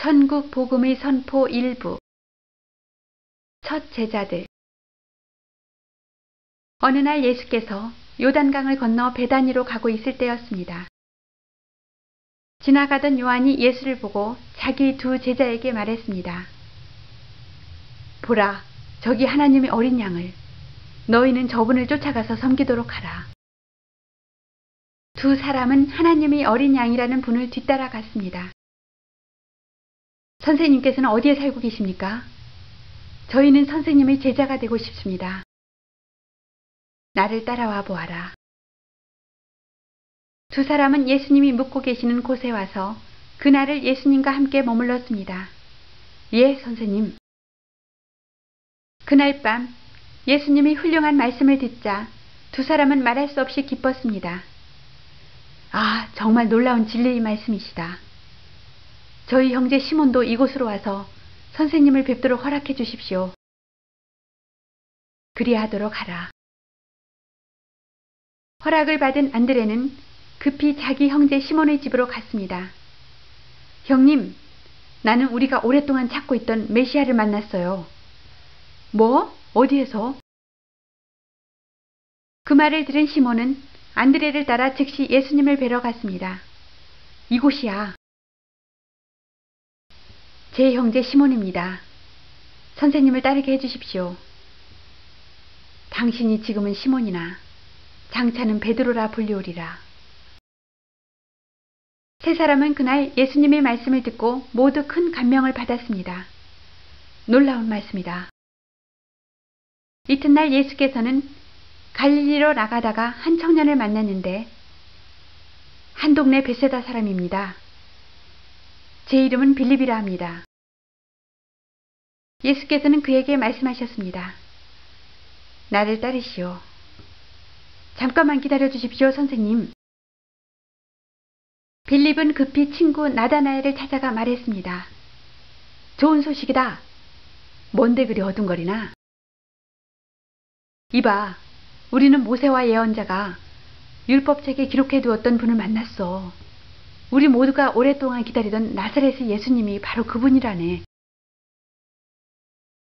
천국 복음의 선포 일부. 첫 제자들. 어느 날 예수께서 요단강을 건너 베다니로 가고 있을 때였습니다. 지나가던 요한이 예수를 보고 자기 두 제자에게 말했습니다. 보라, 저기 하나님의 어린 양을. 너희는 저분을 쫓아가서 섬기도록 하라. 두 사람은 하나님의 어린 양이라는 분을 뒤따라갔습니다. 선생님께서는 어디에 살고 계십니까? 저희는 선생님의 제자가 되고 싶습니다. 나를 따라와 보아라. 두 사람은 예수님이 묵고 계시는 곳에 와서 그날을 예수님과 함께 머물렀습니다. 예, 선생님. 그날 밤 예수님이 훌륭한 말씀을 듣자 두 사람은 말할 수 없이 기뻤습니다. 아, 정말 놀라운 진리의 말씀이시다. 저희 형제 시몬도 이곳으로 와서 선생님을 뵙도록 허락해 주십시오. 그리하도록 하라. 허락을 받은 안드레는 급히 자기 형제 시몬의 집으로 갔습니다. 형님, 나는 우리가 오랫동안 찾고 있던 메시아를 만났어요. 뭐? 어디에서? 그 말을 들은 시몬은 안드레를 따라 즉시 예수님을 뵈러 갔습니다. 이곳이야. 제 형제 시몬입니다. 선생님을 따르게 해주십시오. 당신이 지금은 시몬이나 장차는 베드로라 불리우리라. 세 사람은 그날 예수님의 말씀을 듣고 모두 큰 감명을 받았습니다. 놀라운 말씀이다. 이튿날 예수께서는 갈릴리로 나가다가 한 청년을 만났는데 한 동네 베세다 사람입니다. 제 이름은 빌립이라 합니다. 예수께서는 그에게 말씀하셨습니다. 나를 따르시오. 잠깐만 기다려 주십시오, 선생님. 빌립은 급히 친구 나다나엘을 찾아가 말했습니다. 좋은 소식이다. 뭔데 그리 어둠거리나? 이봐, 우리는 모세와 예언자가 율법책에 기록해 두었던 분을 만났어. 우리 모두가 오랫동안 기다리던 나사렛의 예수님이 바로 그분이라네.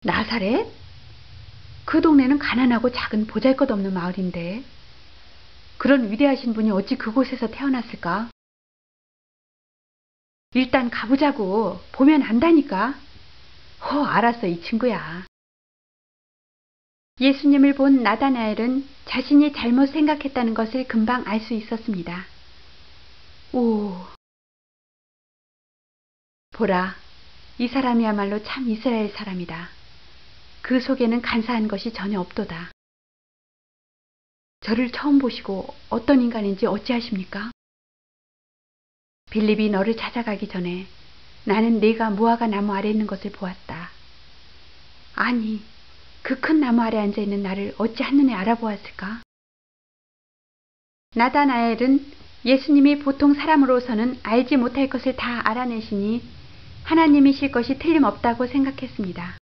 나사렛? 그 동네는 가난하고 작은 보잘것없는 마을인데 그런 위대하신 분이 어찌 그곳에서 태어났을까? 일단 가보자고. 보면 안다니까. 알았어, 이 친구야. 예수님을 본 나다나엘은 자신이 잘못 생각했다는 것을 금방 알 수 있었습니다. 오, 보라, 이 사람이야말로 참 이스라엘 사람이다. 그 속에는 간사한 것이 전혀 없도다. 저를 처음 보시고 어떤 인간인지 어찌하십니까? 빌립이 너를 찾아가기 전에 나는 네가 무화과 나무 아래 있는 것을 보았다. 아니, 그 큰 나무 아래 앉아있는 나를 어찌 한눈에 알아보았을까? 나다나엘은 예수님이 보통 사람으로서는 알지 못할 것을 다 알아내시니 하나님이실 것이 틀림없다고 생각했습니다.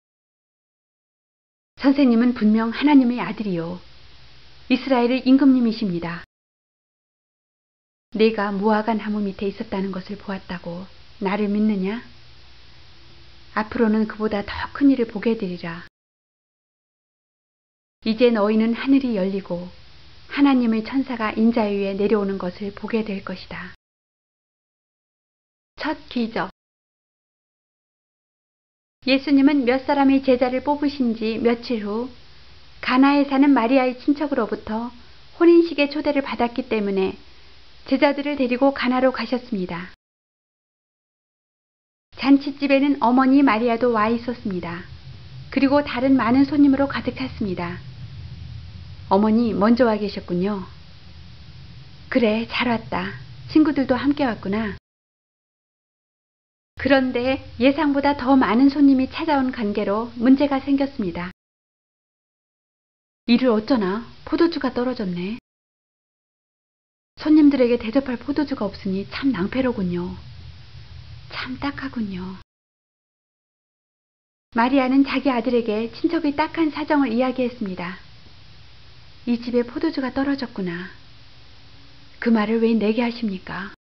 선생님은 분명 하나님의 아들이요. 이스라엘의 임금님이십니다. 네가 무화과 나무 밑에 있었다는 것을 보았다고 나를 믿느냐? 앞으로는 그보다 더 큰 일을 보게 되리라. 이제 너희는 하늘이 열리고 하나님의 천사가 인자 위에 내려오는 것을 보게 될 것이다. 첫 기적. 예수님은 몇 사람의 제자를 뽑으신 지 며칠 후 가나에 사는 마리아의 친척으로부터 혼인식의 초대를 받았기 때문에 제자들을 데리고 가나로 가셨습니다. 잔칫집에는 어머니 마리아도 와 있었습니다. 그리고 다른 많은 손님으로 가득 찼습니다. 어머니 먼저 와 계셨군요. 그래, 잘 왔다. 친구들도 함께 왔구나. 그런데 예상보다 더 많은 손님이 찾아온 관계로 문제가 생겼습니다. 이를 어쩌나? 포도주가 떨어졌네. 손님들에게 대접할 포도주가 없으니 참 낭패로군요. 참 딱하군요. 마리아는 자기 아들에게 친척의 딱한 사정을 이야기했습니다. 이 집에 포도주가 떨어졌구나. 그 말을 왜 내게 하십니까?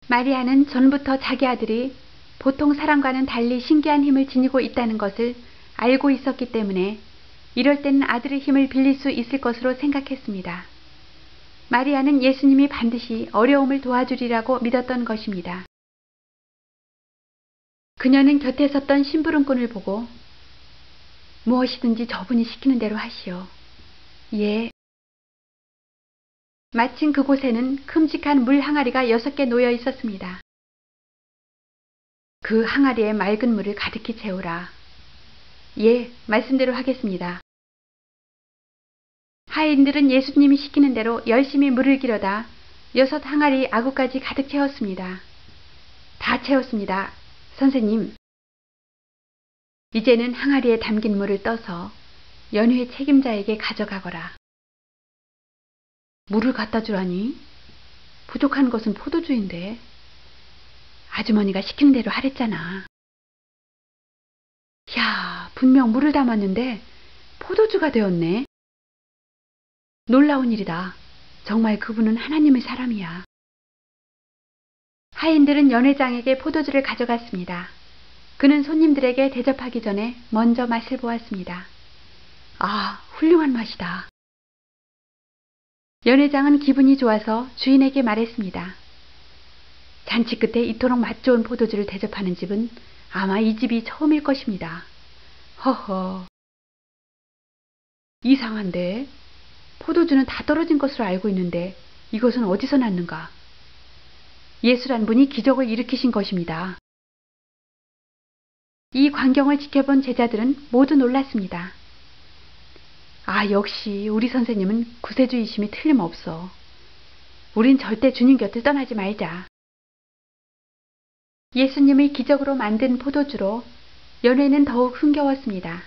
마리아는 전부터 자기 아들이 보통 사람과는 달리 신기한 힘을 지니고 있다는 것을 알고 있었기 때문에 이럴 때는 아들의 힘을 빌릴 수 있을 것으로 생각했습니다. 마리아는 예수님이 반드시 어려움을 도와주리라고 믿었던 것입니다. 그녀는 곁에 섰던 심부름꾼을 보고 무엇이든지 저분이 시키는 대로 하시오. 예. 마침 그곳에는 큼직한 물 항아리가 6개 놓여 있었습니다. 그 항아리에 맑은 물을 가득히 채우라. 예, 말씀대로 하겠습니다. 하인들은 예수님이 시키는 대로 열심히 물을 길어다 6 항아리 아구까지 가득 채웠습니다. 다 채웠습니다. 선생님. 이제는 항아리에 담긴 물을 떠서 연회 책임자에게 가져가거라. 물을 갖다 주라니? 부족한 것은 포도주인데. 아주머니가 시키는 대로 하랬잖아. 야, 분명 물을 담았는데 포도주가 되었네. 놀라운 일이다. 정말 그분은 하나님의 사람이야. 하인들은 연회장에게 포도주를 가져갔습니다. 그는 손님들에게 대접하기 전에 먼저 맛을 보았습니다. 아, 훌륭한 맛이다. 연회장은 기분이 좋아서 주인에게 말했습니다. 잔치 끝에 이토록 맛 좋은 포도주를 대접하는 집은 아마 이 집이 처음일 것입니다. 허허. 이상한데? 포도주는 다 떨어진 것으로 알고 있는데 이것은 어디서 났는가? 예수란 분이 기적을 일으키신 것입니다. 이 광경을 지켜본 제자들은 모두 놀랐습니다. 아, 역시 우리 선생님은 구세주이심이 틀림없어. 우린 절대 주님 곁을 떠나지 말자. 예수님의 기적으로 만든 포도주로 연회는 더욱 흥겨웠습니다.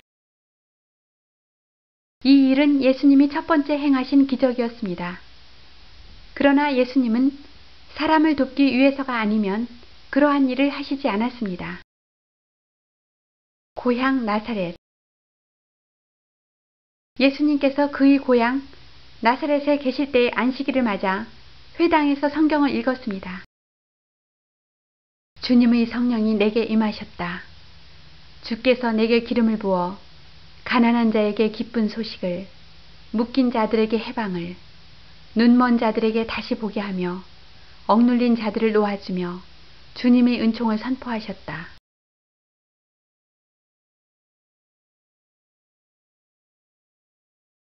이 일은 예수님이 첫 번째 행하신 기적이었습니다. 그러나 예수님은 사람을 돕기 위해서가 아니면 그러한 일을 하시지 않았습니다. 고향 나사렛. 예수님께서 그의 고향 나사렛에 계실 때의 안식일을 맞아 회당에서 성경을 읽었습니다. 주님의 성령이 내게 임하셨다. 주께서 내게 기름을 부어 가난한 자에게 기쁜 소식을, 묶인 자들에게 해방을, 눈먼 자들에게 다시 보게 하며 억눌린 자들을 놓아주며 주님의 은총을 선포하셨다.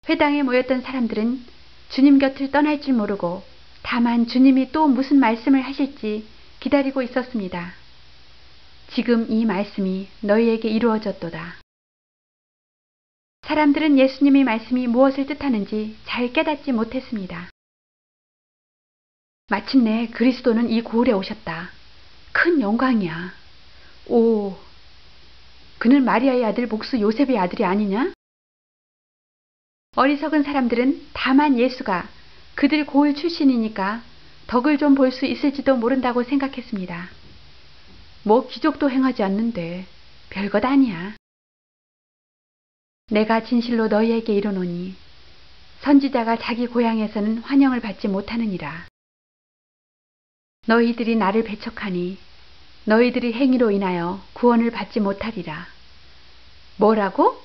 회당에 모였던 사람들은 주님 곁을 떠날 줄 모르고 다만 주님이 또 무슨 말씀을 하실지 기다리고 있었습니다. 지금 이 말씀이 너희에게 이루어졌도다. 사람들은 예수님의 말씀이 무엇을 뜻하는지 잘 깨닫지 못했습니다. 마침내 그리스도는 이 고을에 오셨다. 큰 영광이야. 오, 그는 마리아의 아들 목수 요셉의 아들이 아니냐? 어리석은 사람들은 다만 예수가 그들 고을 출신이니까 덕을 좀 볼 수 있을지도 모른다고 생각했습니다. 뭐 기적도 행하지 않는데 별것 아니야. 내가 진실로 너희에게 이르노니 선지자가 자기 고향에서는 환영을 받지 못하느니라. 너희들이 나를 배척하니 너희들의 행위로 인하여 구원을 받지 못하리라. 뭐라고?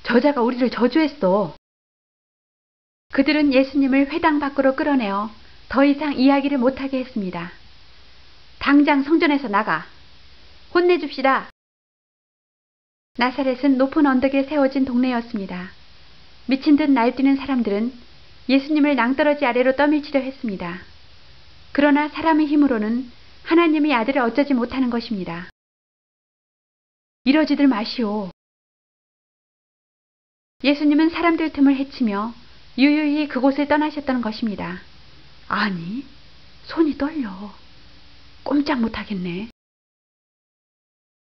저자가 우리를 저주했어. 그들은 예수님을 회당 밖으로 끌어내어 더 이상 이야기를 못하게 했습니다. 당장 성전에서 나가. 혼내줍시다. 나사렛은 높은 언덕에 세워진 동네였습니다. 미친 듯 날뛰는 사람들은 예수님을 낭떠러지 아래로 떠밀치려 했습니다. 그러나 사람의 힘으로는 하나님의 아들을 어쩌지 못하는 것입니다. 이러지들 마시오. 예수님은 사람들 틈을 헤치며 유유히 그곳을 떠나셨던 것입니다. 아니, 손이 떨려. 꼼짝 못하겠네.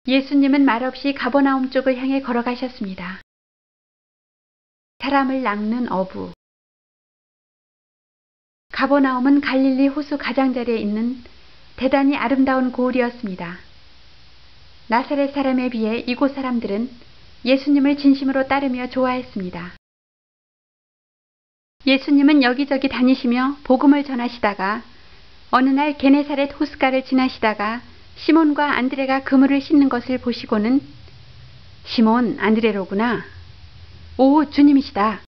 예수님은 말없이 가버나움 쪽을 향해 걸어가셨습니다. 사람을 낚는 어부. 가버나움은 갈릴리 호수 가장자리에 있는 대단히 아름다운 고을이었습니다. 나사렛 사람에 비해 이곳 사람들은 예수님을 진심으로 따르며 좋아했습니다. 예수님은 여기저기 다니시며 복음을 전하시다가 어느 날 게네사렛 호숫가를 지나시다가 시몬과 안드레가 그물을 씻는 것을 보시고는 시몬, 안드레로구나. 오, 주님이시다.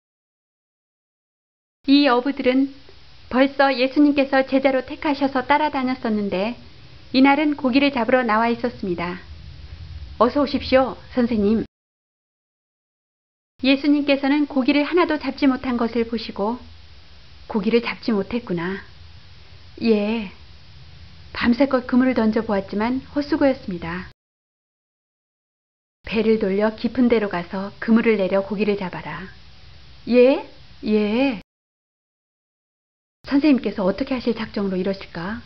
이 어부들은 벌써 예수님께서 제자로 택하셔서 따라다녔었는데 이날은 고기를 잡으러 나와 있었습니다. 어서 오십시오, 선생님. 예수님께서는 고기를 하나도 잡지 못한 것을 보시고 고기를 잡지 못했구나. 예, 밤새껏 그물을 던져보았지만 헛수고였습니다. 배를 돌려 깊은 데로 가서 그물을 내려 고기를 잡아라. 예? 예. 선생님께서 어떻게 하실 작정으로 이러실까?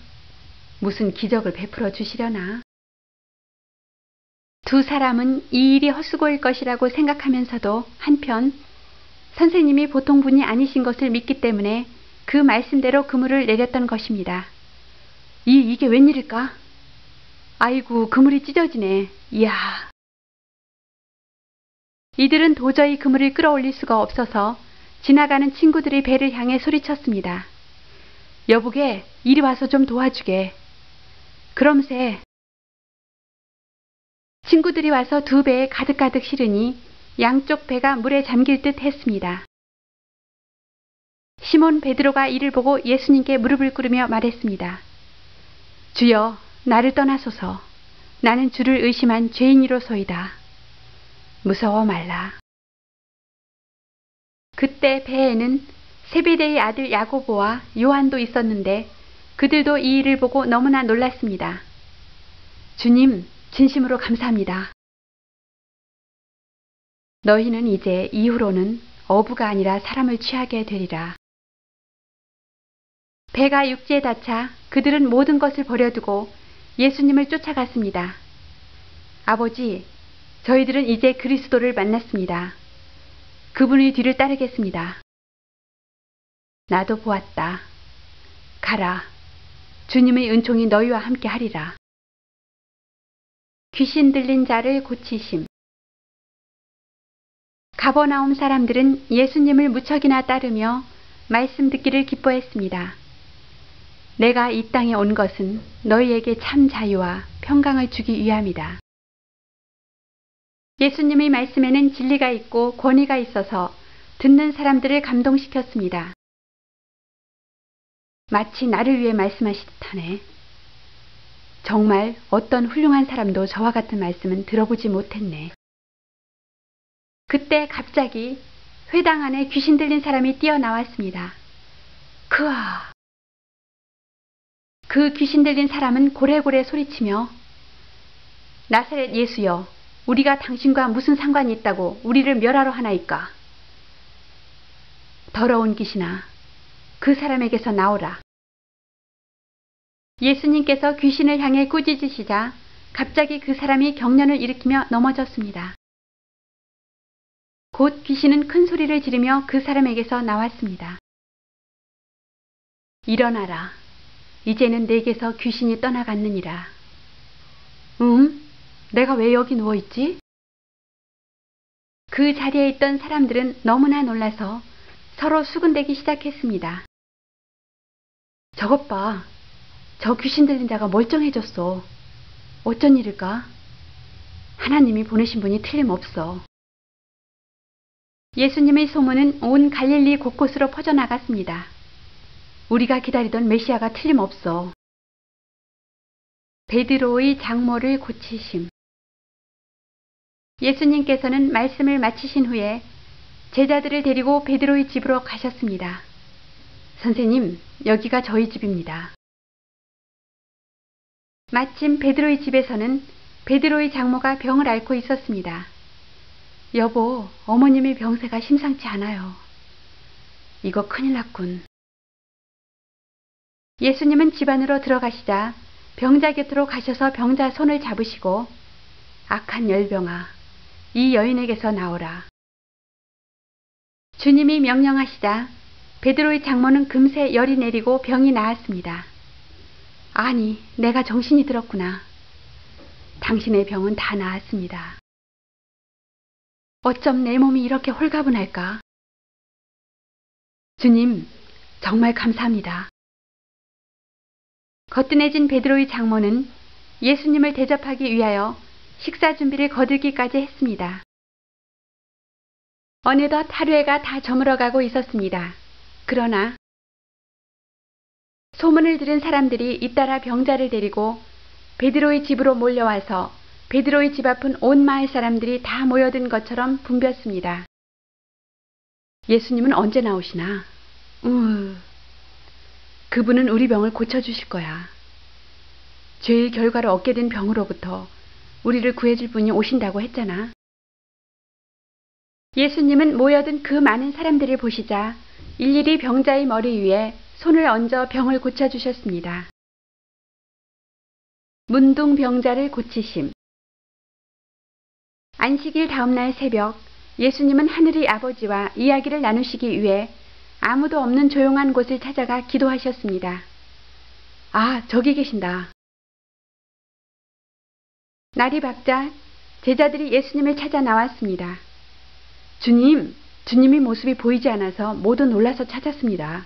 무슨 기적을 베풀어 주시려나? 두 사람은 이 일이 헛수고일 것이라고 생각하면서도 한편 선생님이 보통 분이 아니신 것을 믿기 때문에 그 말씀대로 그물을 내렸던 것입니다. 이게 웬일일까? 아이고, 그물이 찢어지네. 이야. 이들은 도저히 그물을 끌어올릴 수가 없어서 지나가는 친구들이 배를 향해 소리쳤습니다. 여보게, 이리 와서 좀 도와주게. 그럼세. 친구들이 와서 두 배에 가득가득 실으니 양쪽 배가 물에 잠길 듯 했습니다. 시몬 베드로가 이를 보고 예수님께 무릎을 꿇으며 말했습니다. 주여, 나를 떠나소서. 나는 주를 의심한 죄인이로소이다. 무서워 말라. 그때 배에는 세베대의 아들 야고보와 요한도 있었는데 그들도 이 일을 보고 너무나 놀랐습니다. 주님, 진심으로 감사합니다. 너희는 이제 이후로는 어부가 아니라 사람을 취하게 되리라. 배가 육지에 닿자 그들은 모든 것을 버려두고 예수님을 쫓아갔습니다. 아버지, 저희들은 이제 그리스도를 만났습니다. 그분의 뒤를 따르겠습니다. 나도 보았다. 가라. 주님의 은총이 너희와 함께 하리라. 귀신 들린 자를 고치심. 가버나움 사람들은 예수님을 무척이나 따르며 말씀 듣기를 기뻐했습니다. 내가 이 땅에 온 것은 너희에게 참 자유와 평강을 주기 위함이다. 예수님의 말씀에는 진리가 있고 권위가 있어서 듣는 사람들을 감동시켰습니다. 마치 나를 위해 말씀하시듯 하네. 정말 어떤 훌륭한 사람도 저와 같은 말씀은 들어보지 못했네. 그때 갑자기 회당 안에 귀신 들린 사람이 뛰어나왔습니다. 크아! 그 귀신 들린 사람은 고래고래 소리치며 나사렛 예수여, 우리가 당신과 무슨 상관이 있다고 우리를 멸하러 하나이까? 더러운 귀신아, 그 사람에게서 나오라. 예수님께서 귀신을 향해 꾸짖으시자 갑자기 그 사람이 경련을 일으키며 넘어졌습니다. 곧 귀신은 큰 소리를 지르며 그 사람에게서 나왔습니다. 일어나라. 이제는 내게서 귀신이 떠나갔느니라. 내가 왜 여기 누워있지? 그 자리에 있던 사람들은 너무나 놀라서 서로 수군대기 시작했습니다. 저것 봐. 저 귀신 들린 자가 멀쩡해졌어. 어쩐 일일까? 하나님이 보내신 분이 틀림없어. 예수님의 소문은 온 갈릴리 곳곳으로 퍼져나갔습니다. 우리가 기다리던 메시아가 틀림없어. 베드로의 장모를 고치심. 예수님께서는 말씀을 마치신 후에 제자들을 데리고 베드로의 집으로 가셨습니다. 선생님, 여기가 저희 집입니다. 마침 베드로의 집에서는 베드로의 장모가 병을 앓고 있었습니다. 여보, 어머님의 병세가 심상치 않아요. 이거 큰일 났군. 예수님은 집 안으로 들어가시자 병자 곁으로 가셔서 병자 손을 잡으시고 악한 열병아, 이 여인에게서 나오라. 주님이 명령하시자 베드로의 장모는 금세 열이 내리고 병이 나았습니다. 아니, 내가 정신이 들었구나. 당신의 병은 다 나았습니다. 어쩜 내 몸이 이렇게 홀가분할까? 주님, 정말 감사합니다. 거뜬해진 베드로의 장모는 예수님을 대접하기 위하여 식사 준비를 거들기까지 했습니다. 어느덧 하루해가 다 저물어가고 있었습니다. 그러나 소문을 들은 사람들이 잇따라 병자를 데리고 베드로의 집으로 몰려와서 베드로의 집 앞은 온 마을 사람들이 다 모여든 것처럼 붐볐습니다. 예수님은 언제 나오시나? 그분은 우리 병을 고쳐주실 거야. 죄의 결과로 얻게 된 병으로부터 우리를 구해줄 분이 오신다고 했잖아. 예수님은 모여든 그 많은 사람들을 보시자 일일이 병자의 머리 위에 손을 얹어 병을 고쳐주셨습니다. 문둥병자를 고치심. 안식일 다음날 새벽, 예수님은 하늘의 아버지와 이야기를 나누시기 위해 아무도 없는 조용한 곳을 찾아가 기도하셨습니다. 아, 저기 계신다. 날이 밝자 제자들이 예수님을 찾아 나왔습니다. 주님의 모습이 보이지 않아서 모두 놀라서 찾았습니다.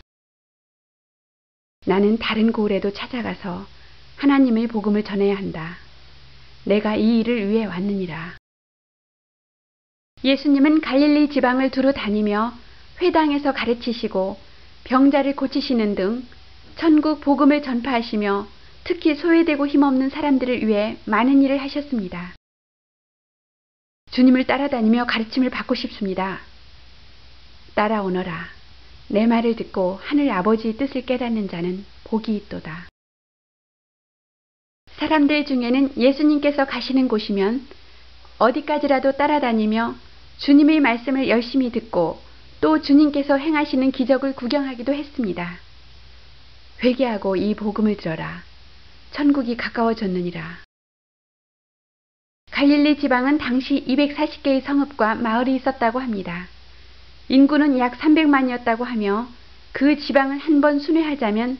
나는 다른 고을에도 찾아가서 하나님의 복음을 전해야 한다. 내가 이 일을 위해 왔느니라. 예수님은 갈릴리 지방을 두루 다니며 회당에서 가르치시고 병자를 고치시는 등 천국 복음을 전파하시며 특히 소외되고 힘없는 사람들을 위해 많은 일을 하셨습니다. 주님을 따라다니며 가르침을 받고 싶습니다. 따라오너라. 내 말을 듣고 하늘 아버지의 뜻을 깨닫는 자는 복이 있도다. 사람들 중에는 예수님께서 가시는 곳이면 어디까지라도 따라다니며 주님의 말씀을 열심히 듣고 또 주님께서 행하시는 기적을 구경하기도 했습니다. 회개하고 이 복음을 들어라. 천국이 가까워졌느니라. 갈릴리 지방은 당시 240개의 성읍과 마을이 있었다고 합니다. 인구는 약 300만이었다고 하며 그 지방을 한 번 순회하자면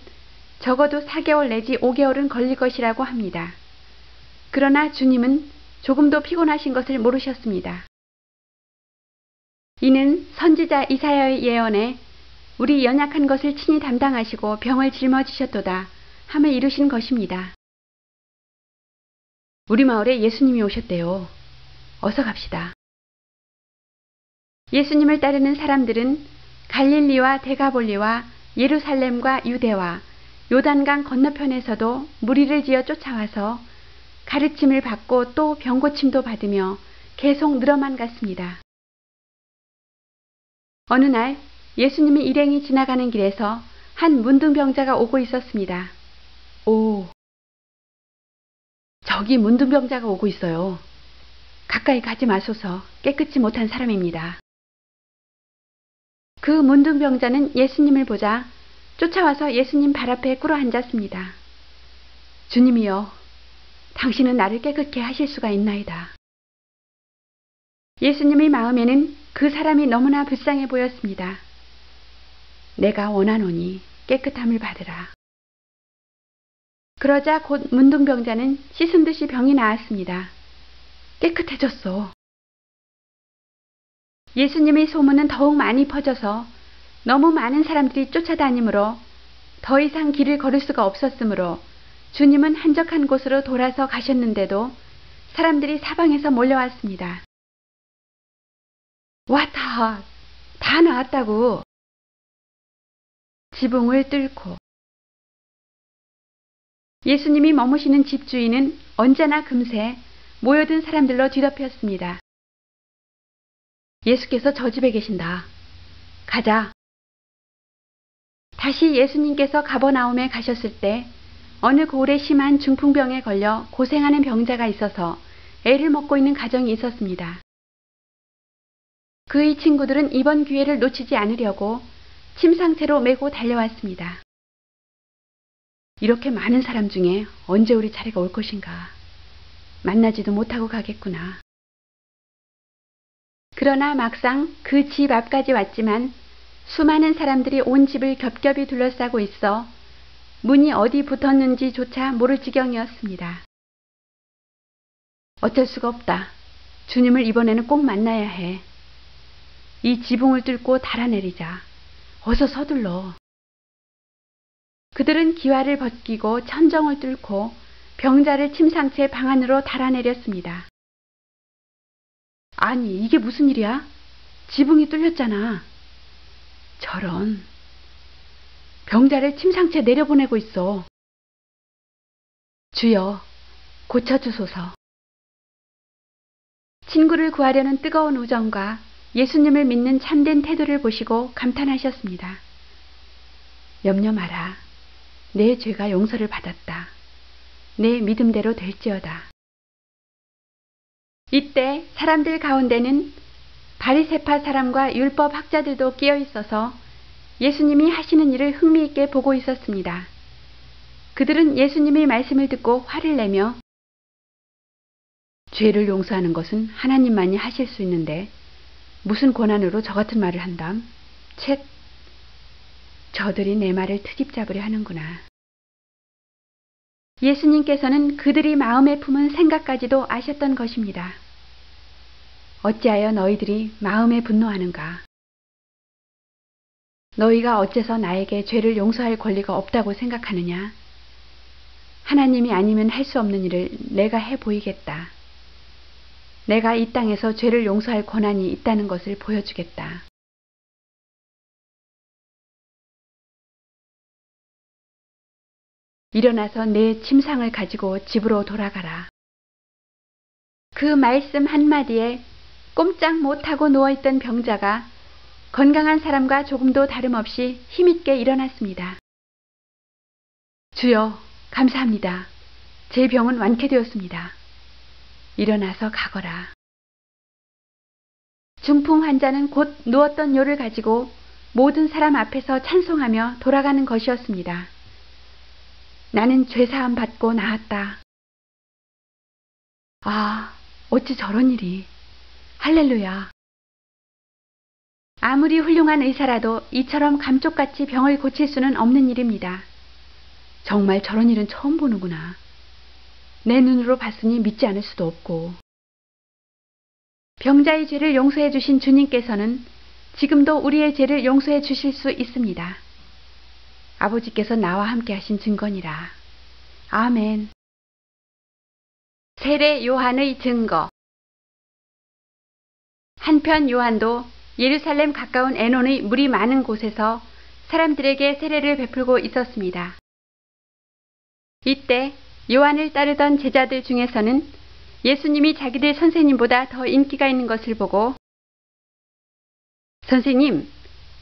적어도 4개월 내지 5개월은 걸릴 것이라고 합니다. 그러나 주님은 조금도 피곤하신 것을 모르셨습니다. 이는 선지자 이사야의 예언에 우리 연약한 것을 친히 담당하시고 병을 짊어지셨도다 함을 이루신 것입니다. 우리 마을에 예수님이 오셨대요. 어서 갑시다. 예수님을 따르는 사람들은 갈릴리와 데가볼리와 예루살렘과 유대와 요단강 건너편에서도 무리를 지어 쫓아와서 가르침을 받고 또 병고침도 받으며 계속 늘어만 갔습니다. 어느 날 예수님이 일행이 지나가는 길에서 한 문둥병자가 오고 있었습니다. 오, 저기 문둥병자가 오고 있어요. 가까이 가지 마소서. 깨끗이 못한 사람입니다. 그 문둥병자는 예수님을 보자 쫓아와서 예수님 발 앞에 꿇어 앉았습니다. 주님이여, 당신은 나를 깨끗게 하실 수가 있나이다. 예수님의 마음에는 그 사람이 너무나 불쌍해 보였습니다. 내가 원하노니 깨끗함을 받으라. 그러자 곧 문둥병자는 씻은 듯이 병이 나았습니다. 깨끗해졌어. 예수님의 소문은 더욱 많이 퍼져서 너무 많은 사람들이 쫓아다니므로 더 이상 길을 걸을 수가 없었으므로 주님은 한적한 곳으로 돌아서 가셨는데도 사람들이 사방에서 몰려왔습니다. 왔다! 다 나았다고! 지붕을 뚫고 예수님이 머무시는 집주인은 언제나 금세 모여든 사람들로 뒤덮였습니다. 예수께서 저 집에 계신다. 가자. 다시 예수님께서 가버나움에 가셨을 때 어느 고을에 심한 중풍병에 걸려 고생하는 병자가 있어서 애를 먹고 있는 가정이 있었습니다. 그의 친구들은 이번 기회를 놓치지 않으려고 침 상태로 메고 달려왔습니다. 이렇게 많은 사람 중에 언제 우리 차례가 올 것인가. 만나지도 못하고 가겠구나. 그러나 막상 그 집 앞까지 왔지만 수많은 사람들이 온 집을 겹겹이 둘러싸고 있어 문이 어디 붙었는지조차 모를 지경이었습니다. 어쩔 수가 없다. 주님을 이번에는 꼭 만나야 해. 이 지붕을 뚫고 달아내리자. 어서 서둘러. 그들은 기와를 벗기고 천정을 뚫고 병자를 침상 채 방 안으로 달아내렸습니다. 아니, 이게 무슨 일이야? 지붕이 뚫렸잖아. 저런. 병자를 침상채 내려보내고 있어. 주여, 고쳐주소서. 친구를 구하려는 뜨거운 우정과 예수님을 믿는 참된 태도를 보시고 감탄하셨습니다. 염려 마라. 내 죄가 용서를 받았다. 내 믿음대로 될지어다. 이때 사람들 가운데는 바리새파 사람과 율법 학자들도 끼어 있어서 예수님이 하시는 일을 흥미있게 보고 있었습니다. 그들은 예수님의 말씀을 듣고 화를 내며 죄를 용서하는 것은 하나님만이 하실 수 있는데 무슨 권한으로 저 같은 말을 한담? 쳇! 저들이 내 말을 트집 잡으려 하는구나. 예수님께서는 그들이 마음에 품은 생각까지도 아셨던 것입니다. 어찌하여 너희들이 마음에 분노하는가? 너희가 어째서 나에게 죄를 용서할 권리가 없다고 생각하느냐? 하나님이 아니면 할 수 없는 일을 내가 해 보이겠다. 내가 이 땅에서 죄를 용서할 권한이 있다는 것을 보여주겠다. 일어나서 내 침상을 가지고 집으로 돌아가라. 그 말씀 한마디에 꼼짝 못하고 누워있던 병자가 건강한 사람과 조금도 다름없이 힘있게 일어났습니다. 주여, 감사합니다. 제 병은 완쾌되었습니다. 일어나서 가거라. 중풍 환자는 곧 누웠던 요를 가지고 모든 사람 앞에서 찬송하며 돌아가는 것이었습니다. 나는 죄사함 받고 나았다. 아, 어찌 저런 일이. 할렐루야. 아무리 훌륭한 의사라도 이처럼 감쪽같이 병을 고칠 수는 없는 일입니다. 정말 저런 일은 처음 보는구나. 내 눈으로 봤으니 믿지 않을 수도 없고. 병자의 죄를 용서해 주신 주님께서는 지금도 우리의 죄를 용서해 주실 수 있습니다. 아버지께서 나와 함께 하신 증거니라. 아멘. 세례 요한의 증거. 한편 요한도 예루살렘 가까운 에논의 물이 많은 곳에서 사람들에게 세례를 베풀고 있었습니다. 이때 요한을 따르던 제자들 중에서는 예수님이 자기들 선생님보다 더 인기가 있는 것을 보고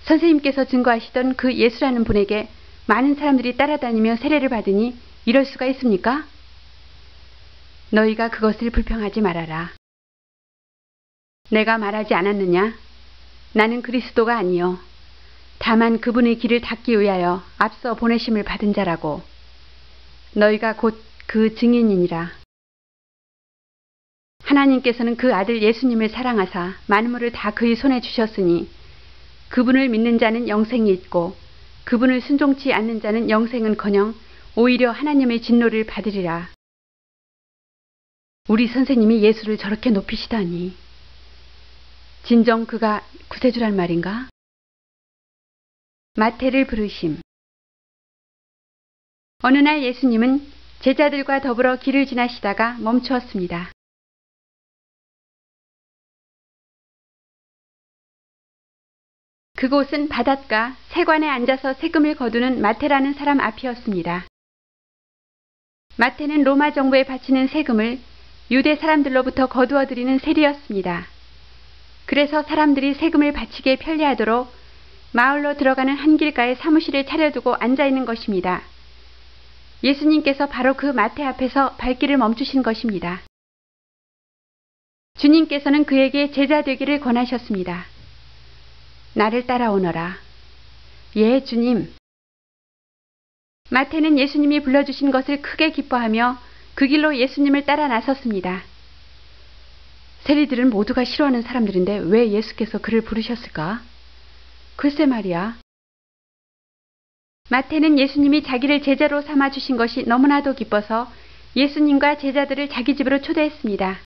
선생님께서 증거하시던 그 예수라는 분에게 많은 사람들이 따라다니며 세례를 받으니 이럴 수가 있습니까? 너희가 그것을 불평하지 말아라. 내가 말하지 않았느냐? 나는 그리스도가 아니요 다만 그분의 길을 닦기 위하여 앞서 보내심을 받은 자라고. 너희가 곧 그 증인이니라. 하나님께서는 그 아들 예수님을 사랑하사 만물을 다 그의 손에 주셨으니 그분을 믿는 자는 영생이 있고 그분을 순종치 않는 자는 영생은커녕 오히려 하나님의 진노를 받으리라. 우리 선생님이 예수를 저렇게 높이시다니. 진정 그가 구세주란 말인가? 마태를 부르심. 어느 날 예수님은 제자들과 더불어 길을 지나시다가 멈추었습니다. 그곳은 바닷가 세관에 앉아서 세금을 거두는 마태라는 사람 앞이었습니다. 마태는 로마 정부에 바치는 세금을 유대 사람들로부터 거두어 들이는 세리였습니다. 그래서 사람들이 세금을 바치기에 편리하도록 마을로 들어가는 한 길가에 사무실을 차려두고 앉아있는 것입니다. 예수님께서 바로 그 마태 앞에서 발길을 멈추신 것입니다. 주님께서는 그에게 제자 되기를 권하셨습니다. 나를 따라오너라. 예, 주님. 마태는 예수님이 불러주신 것을 크게 기뻐하며 그 길로 예수님을 따라 나섰습니다. 세리들은 모두가 싫어하는 사람들인데 왜 예수께서 그를 부르셨을까? 글쎄 말이야. 마태는 예수님이 자기를 제자로 삼아주신 것이 너무나도 기뻐서 예수님과 제자들을 자기 집으로 초대했습니다.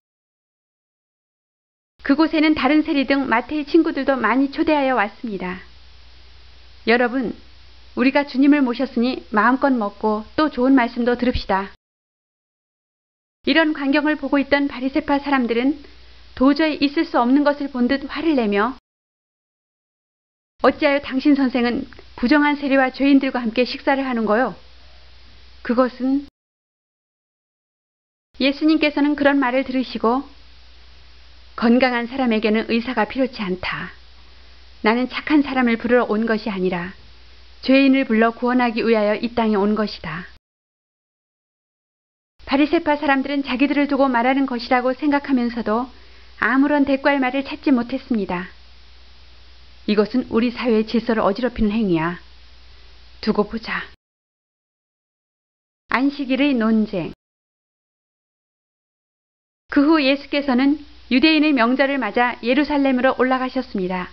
그곳에는 다른 세리 등 마태의 친구들도 많이 초대하여 왔습니다. 여러분, 우리가 주님을 모셨으니 마음껏 먹고 또 좋은 말씀도 들읍시다. 이런 광경을 보고 있던 바리새파 사람들은 도저히 있을 수 없는 것을 본 듯 화를 내며 어찌하여 당신 선생은 부정한 세리와 죄인들과 함께 식사를 하는 거요? 그것은 예수님께서는 그런 말을 들으시고 건강한 사람에게는 의사가 필요치 않다. 나는 착한 사람을 부르러 온 것이 아니라 죄인을 불러 구원하기 위하여 이 땅에 온 것이다. 바리새파 사람들은 자기들을 두고 말하는 것이라고 생각하면서도 아무런 대꾸할 말을 찾지 못했습니다. 이것은 우리 사회의 질서를 어지럽히는 행위야. 두고 보자. 안식일의 논쟁. 그 후 예수께서는 유대인의 명절을 맞아 예루살렘으로 올라가셨습니다.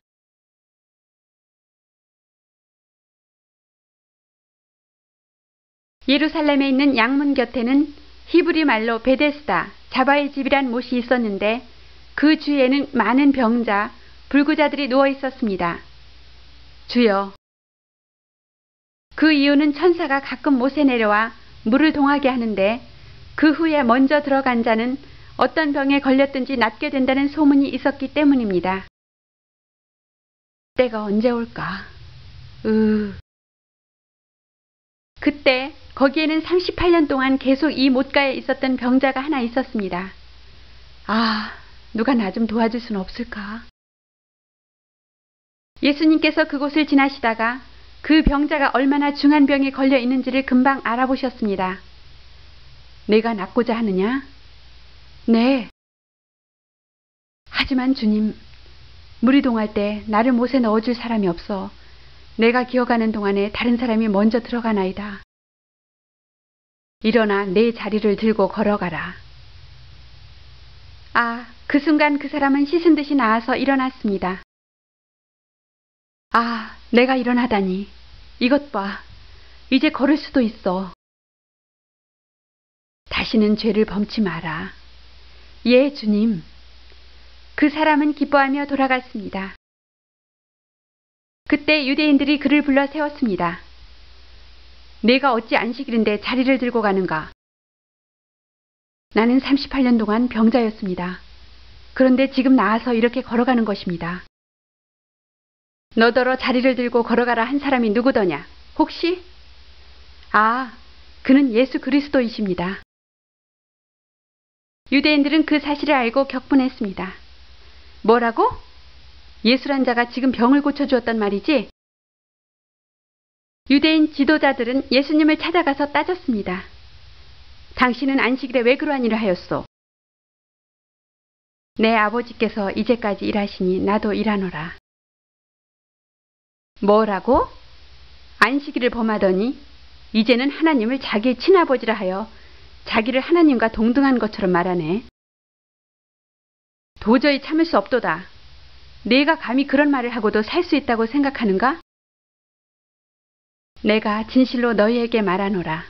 예루살렘에 있는 양문 곁에는 히브리 말로 베데스다, 자바의 집이란 못이 있었는데 그 주위에는 많은 병자, 불구자들이 누워 있었습니다. 주여. 그 이유는 천사가 가끔 못에 내려와 물을 동하게 하는데 그 후에 먼저 들어간 자는 어떤 병에 걸렸든지 낫게 된다는 소문이 있었기 때문입니다. 때가 언제 올까? 그때 거기에는 38년 동안 계속 이 못가에 있었던 병자가 하나 있었습니다. 누가 나 좀 도와줄 수는 없을까? 예수님께서 그곳을 지나시다가 그 병자가 얼마나 중한 병에 걸려 있는지를 금방 알아보셨습니다. 내가 낫고자 하느냐? 네. 하지만 주님, 물이 동할 때 나를 못에 넣어줄 사람이 없어 내가 기어가는 동안에 다른 사람이 먼저 들어가나이다. 일어나 내 자리를 들고 걸어가라. 그 순간 그 사람은 씻은 듯이 나와서 일어났습니다. 내가 일어나다니. 이것 봐. 이제 걸을 수도 있어. 다시는 죄를 범치 마라. 예, 주님. 그 사람은 기뻐하며 돌아갔습니다. 그때 유대인들이 그를 불러 세웠습니다. 내가 어찌 안식일인데 자리를 들고 가는가? 나는 38년 동안 병자였습니다. 그런데 지금 나와서 이렇게 걸어가는 것입니다. 너더러 자리를 들고 걸어가라 한 사람이 누구더냐? 혹시? 그는 예수 그리스도이십니다. 유대인들은 그 사실을 알고 격분했습니다. 뭐라고? 예수란 자가 지금 병을 고쳐주었단 말이지? 유대인 지도자들은 예수님을 찾아가서 따졌습니다. 당신은 안식일에 왜 그러한 일을 하였소? 내 아버지께서 이제까지 일하시니 나도 일하노라. 뭐라고? 안식일을 범하더니 이제는 하나님을 자기의 친아버지라 하여 자기를 하나님과 동등한 것처럼 말하네. 도저히 참을 수 없도다. 내가 감히 그런 말을 하고도 살 수 있다고 생각하는가? 내가 진실로 너희에게 말하노라.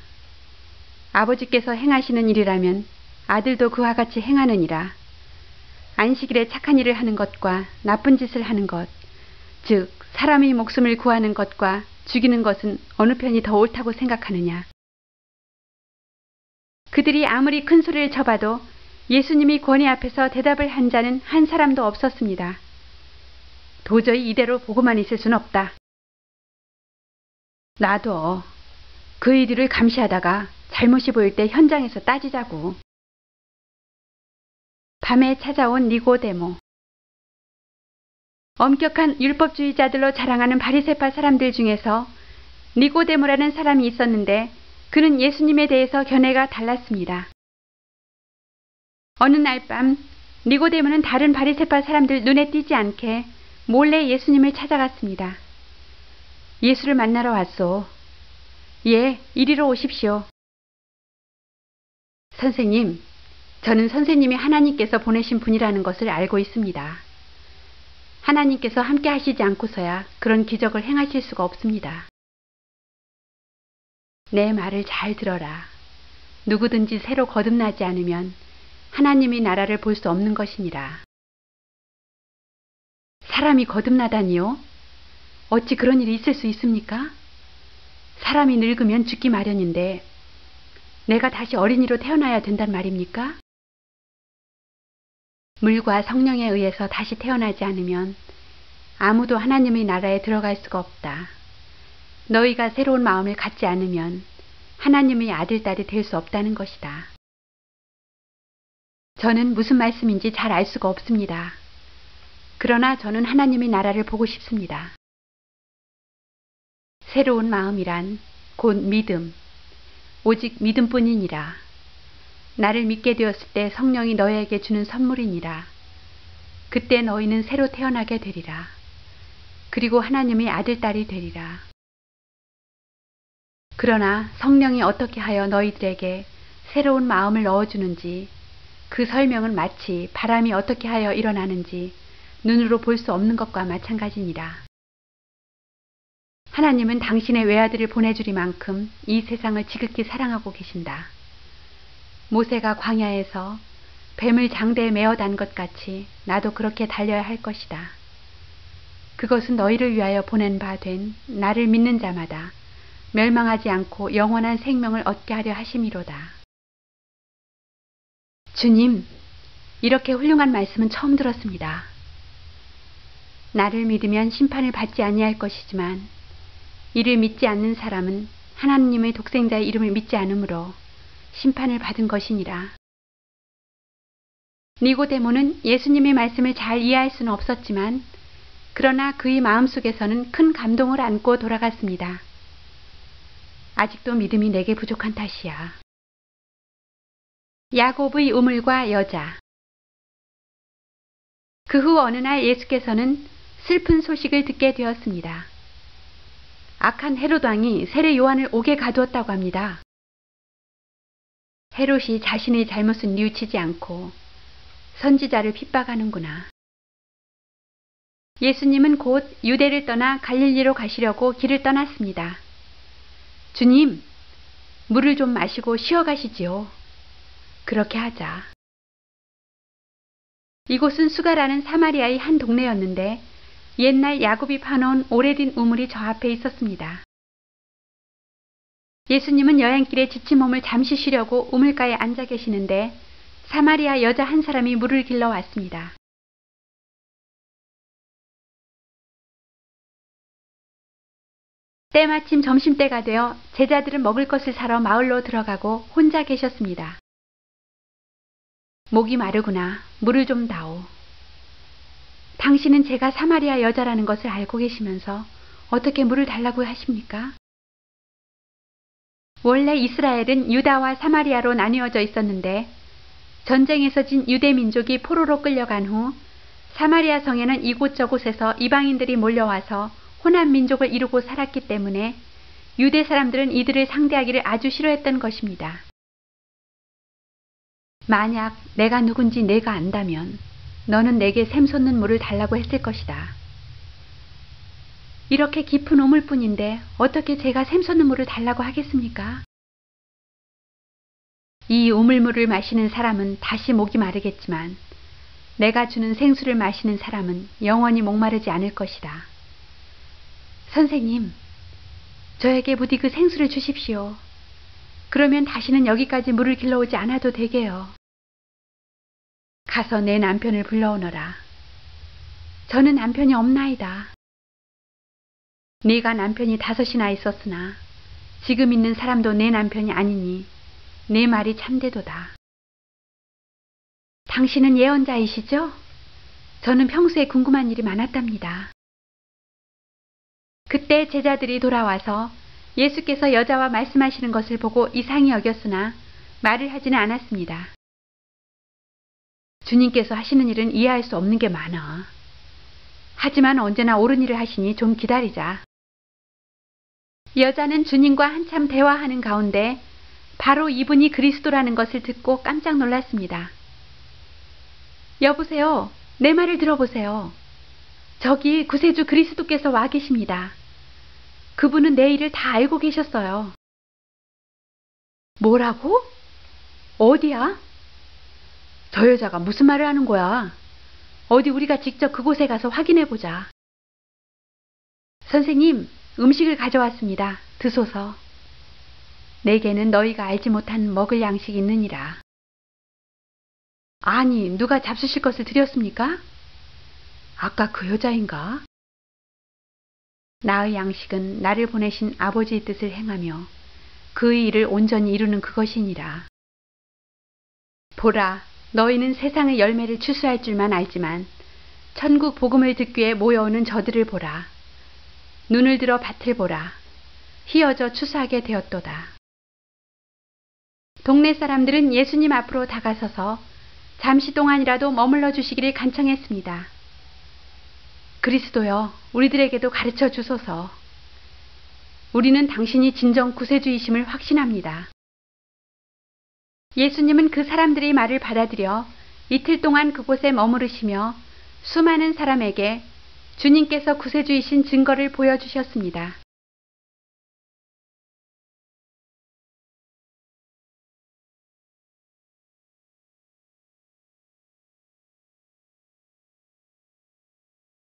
아버지께서 행하시는 일이라면 아들도 그와 같이 행하느니라. 안식일에 착한 일을 하는 것과 나쁜 짓을 하는 것, 즉 사람의 목숨을 구하는 것과 죽이는 것은 어느 편이 더 옳다고 생각하느냐. 그들이 아무리 큰 소리를 쳐봐도 예수님이 권위 앞에서 대답을 한 자는 한 사람도 없었습니다. 도저히 이대로 보고만 있을 수는 없다. 나도 그 일을 감시하다가 잘못이 보일 때 현장에서 따지자고. 밤에 찾아온 니고데모. 엄격한 율법주의자들로 자랑하는 바리새파 사람들 중에서 니고데모라는 사람이 있었는데 그는 예수님에 대해서 견해가 달랐습니다. 어느 날 밤 니고데모는 다른 바리새파 사람들 눈에 띄지 않게 몰래 예수님을 찾아갔습니다. 예수를 만나러 왔소. 예, 이리로 오십시오. 선생님, 저는 선생님이 하나님께서 보내신 분이라는 것을 알고 있습니다. 하나님께서 함께 하시지 않고서야 그런 기적을 행하실 수가 없습니다. 내 말을 잘 들어라. 누구든지 새로 거듭나지 않으면 하나님의 나라를 볼 수 없는 것이니라. 사람이 거듭나다니요? 어찌 그런 일이 있을 수 있습니까? 사람이 늙으면 죽기 마련인데 내가 다시 어린이로 태어나야 된단 말입니까? 물과 성령에 의해서 다시 태어나지 않으면 아무도 하나님의 나라에 들어갈 수가 없다. 너희가 새로운 마음을 갖지 않으면 하나님의 아들, 딸이 될 수 없다는 것이다. 저는 무슨 말씀인지 잘 알 수가 없습니다. 그러나 저는 하나님의 나라를 보고 싶습니다. 새로운 마음이란 곧 믿음, 오직 믿음뿐이니라. 나를 믿게 되었을 때 성령이 너희에게 주는 선물이니라. 그때 너희는 새로 태어나게 되리라. 그리고 하나님의 아들, 딸이 되리라. 그러나 성령이 어떻게 하여 너희들에게 새로운 마음을 넣어주는지 그 설명은 마치 바람이 어떻게 하여 일어나는지 눈으로 볼 수 없는 것과 마찬가지니라. 하나님은 당신의 외아들을 보내주리만큼 이 세상을 지극히 사랑하고 계신다. 모세가 광야에서 뱀을 장대에 메어 단 것 같이 나도 그렇게 달려야 할 것이다. 그것은 너희를 위하여 보낸 바 된 나를 믿는 자마다 멸망하지 않고 영원한 생명을 얻게 하려 하심이로다. 주님, 이렇게 훌륭한 말씀은 처음 들었습니다. 나를 믿으면 심판을 받지 아니할 것이지만 이를 믿지 않는 사람은 하나님의 독생자의 이름을 믿지 않으므로 심판을 받은 것이니라. 니고데모는 예수님의 말씀을 잘 이해할 수는 없었지만 그러나 그의 마음속에서는 큰 감동을 안고 돌아갔습니다. 아직도 믿음이 내게 부족한 탓이야. 야곱의 우물과 여자. 그 후 어느 날 예수께서는 슬픈 소식을 듣게 되었습니다. 악한 헤롯 왕이 세례 요한을 옥에 가두었다고 합니다. 헤롯이 자신의 잘못은 뉘우치지 않고 선지자를 핍박하는구나. 예수님은 곧 유대를 떠나 갈릴리로 가시려고 길을 떠났습니다. 주님, 물을 좀 마시고 쉬어가시지요. 그렇게 하자. 이곳은 수가라는 사마리아의 한 동네였는데 옛날 야곱이 파놓은 오래된 우물이 저 앞에 있었습니다. 예수님은 여행길에 지친 몸을 잠시 쉬려고 우물가에 앉아 계시는데 사마리아 여자 한 사람이 물을 길러 왔습니다. 때마침 점심때가 되어 제자들은 먹을 것을 사러 마을로 들어가고 혼자 계셨습니다. 목이 마르구나. 물을 좀 다오. 당신은 제가 사마리아 여자라는 것을 알고 계시면서 어떻게 물을 달라고 하십니까? 원래 이스라엘은 유다와 사마리아로 나뉘어져 있었는데 전쟁에서 진 유대 민족이 포로로 끌려간 후 사마리아 성에는 이곳저곳에서 이방인들이 몰려와서 혼합 민족을 이루고 살았기 때문에 유대 사람들은 이들을 상대하기를 아주 싫어했던 것입니다. 만약 내가 누군지 내가 안다면 너는 내게 샘솟는 물을 달라고 했을 것이다. 이렇게 깊은 우물뿐인데 어떻게 제가 샘솟는 물을 달라고 하겠습니까? 이 우물물을 마시는 사람은 다시 목이 마르겠지만 내가 주는 생수를 마시는 사람은 영원히 목마르지 않을 것이다. 선생님, 저에게 부디 그 생수를 주십시오. 그러면 다시는 여기까지 물을 길러오지 않아도 되게요. 가서 내 남편을 불러오너라. 저는 남편이 없나이다. 네가 남편이 5이나 있었으나 지금 있는 사람도 내 남편이 아니니 내 말이 참되도다. 당신은 예언자이시죠? 저는 평소에 궁금한 일이 많았답니다. 그때 제자들이 돌아와서 예수께서 여자와 말씀하시는 것을 보고 이상히 여겼으나 말을 하지는 않았습니다. 주님께서 하시는 일은 이해할 수 없는 게 많아. 하지만 언제나 옳은 일을 하시니 좀 기다리자. 여자는 주님과 한참 대화하는 가운데 바로 이분이 그리스도라는 것을 듣고 깜짝 놀랐습니다. 여보세요. 내 말을 들어보세요. 저기 구세주 그리스도께서 와 계십니다. 그분은 내 일을 다 알고 계셨어요. 뭐라고? 어디야? 저 여자가 무슨 말을 하는 거야? 어디 우리가 직접 그곳에 가서 확인해 보자. 선생님, 음식을 가져왔습니다. 드소서. 내게는 너희가 알지 못한 먹을 양식이 있느니라. 아니, 누가 잡수실 것을 드렸습니까? 아까 그 여자인가? 나의 양식은 나를 보내신 아버지의 뜻을 행하며 그의 일을 온전히 이루는 그것이니라. 보라, 너희는 세상의 열매를 추수할 줄만 알지만 천국 복음을 듣기 위해 모여오는 저들을 보라. 눈을 들어 밭을 보라. 휘어져 추수하게 되었도다. 동네 사람들은 예수님 앞으로 다가서서 잠시 동안이라도 머물러 주시기를 간청했습니다. 그리스도여, 우리들에게도 가르쳐 주소서. 우리는 당신이 진정 구세주이심을 확신합니다. 예수님은 그 사람들의 말을 받아들여 이틀 동안 그곳에 머무르시며 수많은 사람에게 주님께서 구세주이신 증거를 보여주셨습니다.